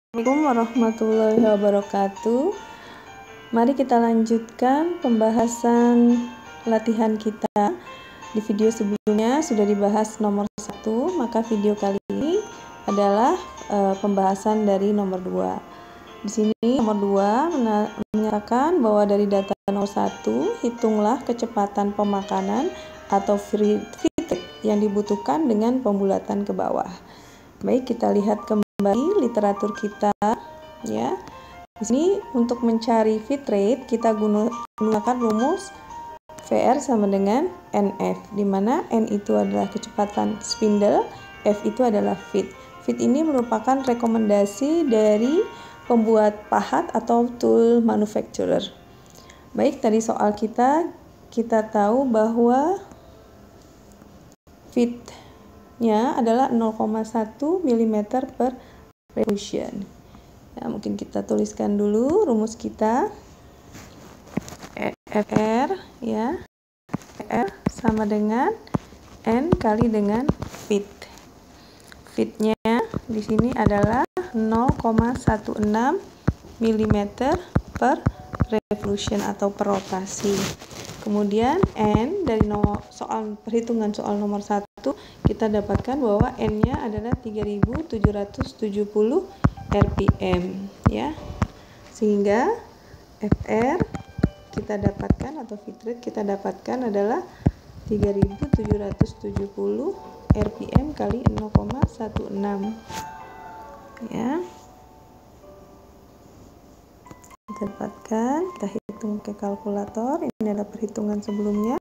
Assalamualaikum warahmatullahi wabarakatuh. Mari kita lanjutkan pembahasan latihan kita. Di video sebelumnya sudah dibahas nomor 1, maka video kali ini adalah pembahasan dari nomor 2. Di sini nomor 2 menyatakan bahwa dari data nomor 1, hitunglah kecepatan pemakanan atau feed rate yang dibutuhkan dengan pembulatan ke bawah. Baik, kita lihat kembali literatur kita ya. Di sini untuk mencari feed rate kita gunakan rumus VR sama dengan NF, di mana N itu adalah kecepatan spindle, F itu adalah feed. Feed ini merupakan rekomendasi dari pembuat pahat atau tool manufacturer. Baik, tadi soal kita tahu bahwa feed-nya adalah 0,1 mm per revolution. Ya, mungkin kita tuliskan dulu rumus kita. FR ya. FR sama dengan N kali dengan feed. Feed-nya di sini adalah 0,16 mm per revolution atau per rotasi. Kemudian N dari perhitungan soal nomor 1 kita dapatkan bahwa N-nya adalah 3770 rpm ya. Sehingga FR kita dapatkan atau feed rate kita dapatkan adalah 3770 rpm kali 0,16 ya. Kita dapatkan, kita hitung pakai kalkulator. Ini adalah perhitungan sebelumnya,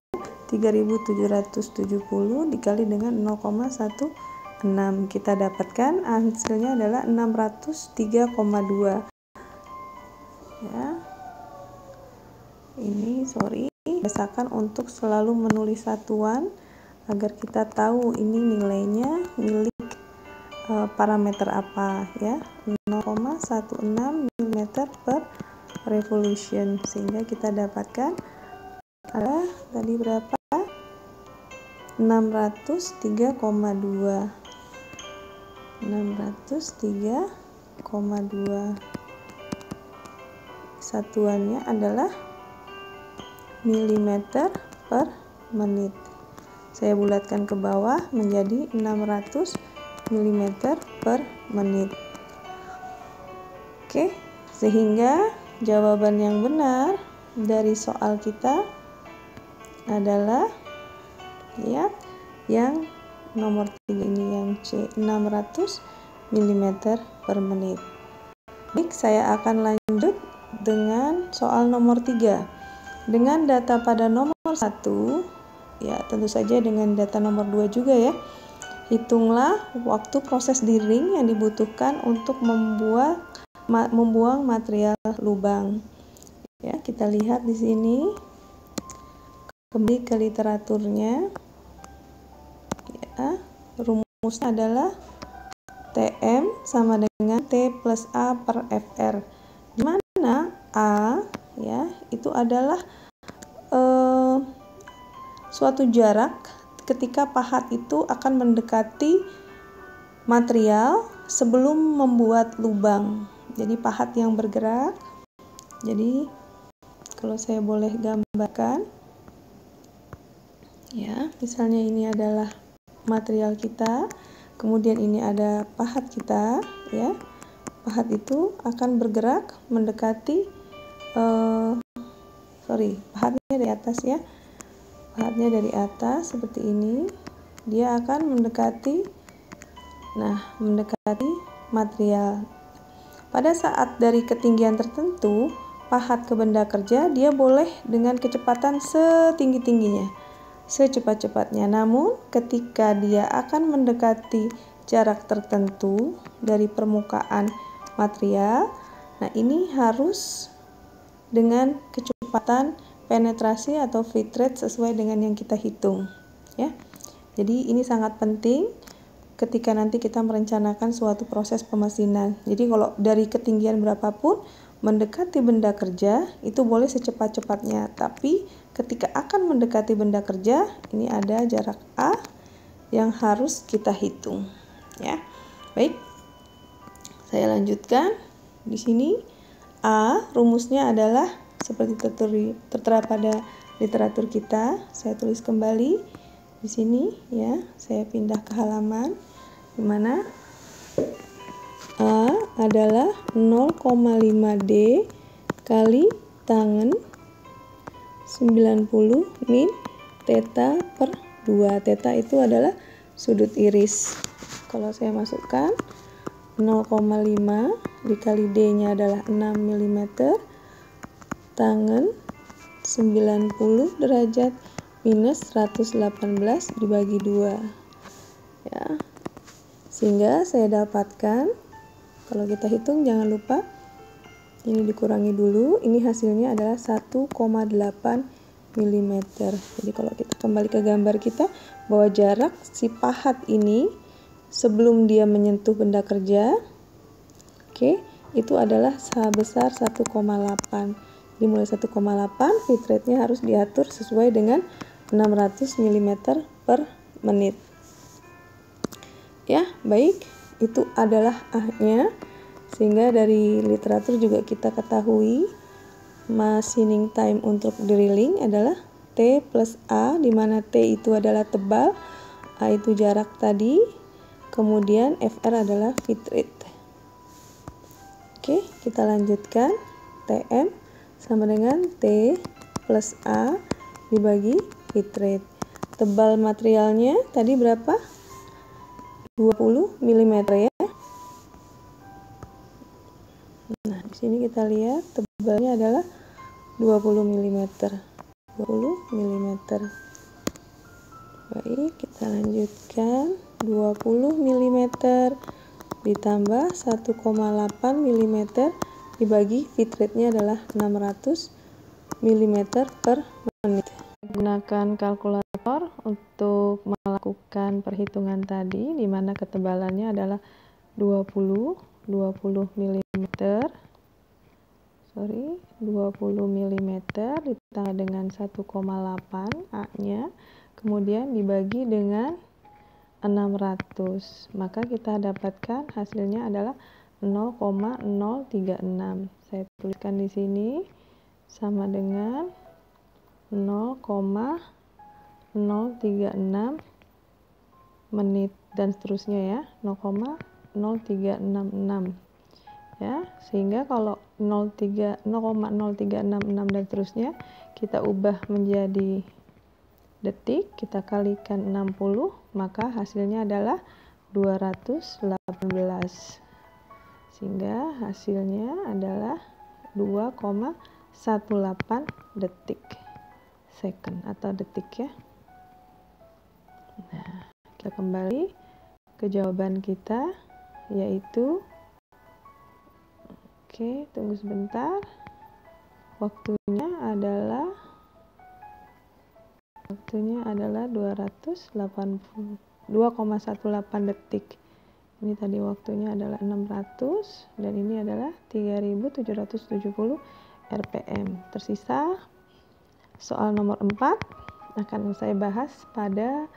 3770 dikali dengan 0,16. Kita dapatkan hasilnya adalah 603,2 ya. Ini biasakan untuk selalu menulis satuan agar kita tahu ini nilainya milik parameter apa ya. 0,16 mm per revolution, sehingga kita dapatkan adalah tadi berapa? 603,2. Satuannya adalah milimeter per menit. Saya bulatkan ke bawah menjadi 600 mm per menit. Oke, sehingga jawaban yang benar dari soal kita adalah lihat yang nomor 3 ini, yang C, 600 mm per menit. Baik, saya akan lanjut dengan soal nomor 3. Dengan data pada nomor 1 ya, tentu saja dengan data nomor 2 juga ya. Hitunglah waktu proses deering yang dibutuhkan untuk membuang material lubang. Ya, kita lihat di sini. Kembali ke literaturnya. Ya, rumusnya adalah TM sama dengan T plus A per FR. Di mana A ya itu adalah suatu jarak ketika pahat itu akan mendekati material sebelum membuat lubang. Jadi pahat yang bergerak. Jadi kalau saya boleh gambarkan ya, misalnya ini adalah material kita, kemudian ini ada pahat kita ya. Pahat itu akan bergerak mendekati pahatnya dari atas ya. Pahatnya dari atas seperti ini. Dia akan mendekati material. Pada saat dari ketinggian tertentu, pahat ke benda kerja dia boleh dengan kecepatan setinggi-tingginya, secepat-cepatnya. Namun ketika dia akan mendekati jarak tertentu dari permukaan material, nah ini harus dengan kecepatan penetrasi atau feed rate sesuai dengan yang kita hitung ya. Jadi ini sangat penting ketika nanti kita merencanakan suatu proses pemesinan. Jadi kalau dari ketinggian berapapun mendekati benda kerja itu boleh secepat-cepatnya, tapi ketika akan mendekati benda kerja ini ada jarak A yang harus kita hitung ya. Baik, Saya lanjutkan. Di sini A rumusnya adalah seperti tertera pada literatur kita. Saya tulis kembali di sini ya. Saya pindah ke halaman di mana A adalah 0,5D kali tangen 90 min theta per 2. Theta itu adalah sudut iris. Kalau saya masukkan 0,5 dikali D-nya adalah 6 mm, tangen 90 derajat minus 118 dibagi 2 ya. Sehingga saya dapatkan, kalau kita hitung jangan lupa ini dikurangi dulu, ini hasilnya adalah 1,8 mm. Jadi kalau kita kembali ke gambar kita, bahwa jarak si pahat ini sebelum dia menyentuh benda kerja, itu adalah sebesar 1,8. Dimulai 1,8, feed rate-nya harus diatur sesuai dengan 600 mm per menit. Ya, baik, itu adalah A-nya. Sehingga dari literatur juga kita ketahui machining time untuk drilling adalah T plus A, di mana T itu adalah tebal, A itu jarak tadi, kemudian FR adalah feed rate. Oke, kita lanjutkan. TM sama dengan T plus A dibagi feed rate. Tebal materialnya tadi berapa? 20 mm ya. Nah, di sini kita lihat tebalnya adalah 20 mm. 20 mm. Baik, kita lanjutkan. 20 mm ditambah 1,8 mm dibagi feed rate-nya adalah 600 mm per menit. Gunakan kalkulator untuk melakukan perhitungan tadi, di mana ketebalannya adalah 20 mm. 20 mm ditambah dengan 1,8 A-nya, kemudian dibagi dengan 600, maka kita dapatkan hasilnya adalah 0,036. Saya tuliskan di sini sama dengan 0,036 menit dan seterusnya ya, 0,0366 ya. Sehingga kalau 0,0366 dan seterusnya kita ubah menjadi detik, kita kalikan 60, maka hasilnya adalah 218. Sehingga hasilnya adalah 2,18 detik second atau detik ya. Nah, kita kembali ke jawaban kita, yaitu tunggu sebentar. Waktunya adalah 2,18 detik. Ini tadi waktunya adalah 600 dan ini adalah 3770 rpm. Tersisa soal nomor 4 akan saya bahas pada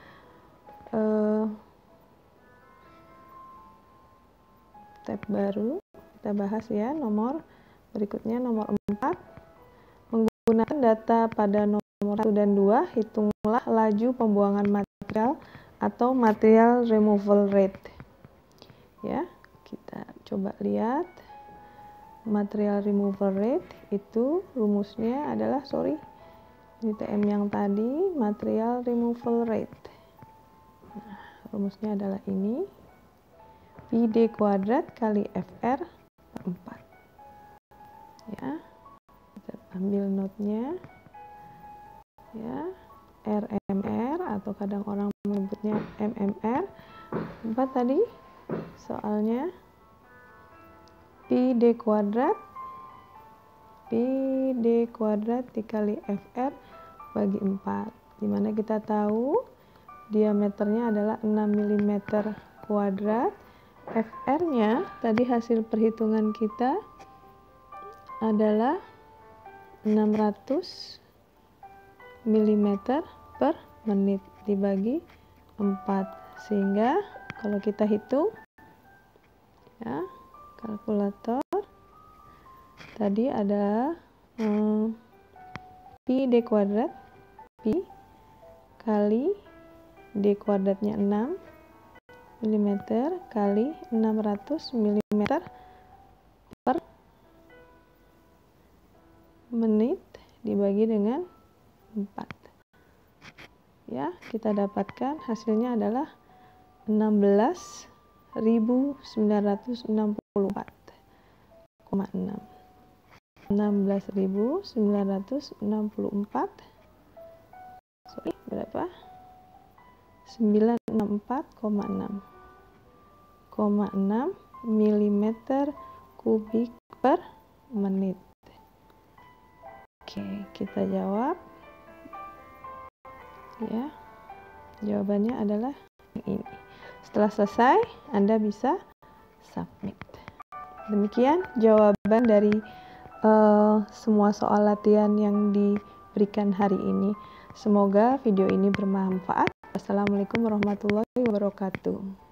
tab baru. Kita bahas ya nomor berikutnya, nomor 4. Menggunakan data pada nomor 1 dan 2, hitunglah laju pembuangan material atau material removal rate. Ya, kita coba lihat. Material removal rate itu rumusnya adalah, ini TM yang tadi, material removal rate. Nah, rumusnya adalah ini. PD kuadrat kali FR per 4. Ya. Kita ambil notnya. Ya. RMR atau kadang orang menyebutnya MMR. 4 tadi soalnya PD kuadrat dikali FR bagi 4, dimana kita tahu diameternya adalah 6 mm kuadrat. FR-nya tadi hasil perhitungan kita adalah 600 mm per menit dibagi 4, sehingga kalau kita hitung ya, kalkulator. Tadi ada pi d kuadrat, pi kali d kuadratnya 6 mm kali 600 mm per menit dibagi dengan 4. Ya, kita dapatkan hasilnya adalah 16.964,6. 16.964 berapa? 964,6 mm kubik per menit. Oke, kita jawab. Ya, jawabannya adalah yang ini. Setelah selesai, Anda bisa submit. Demikian jawaban dari semua soal latihan yang diberikan hari ini. Semoga video ini bermanfaat. Wassalamualaikum warahmatullahi wabarakatuh.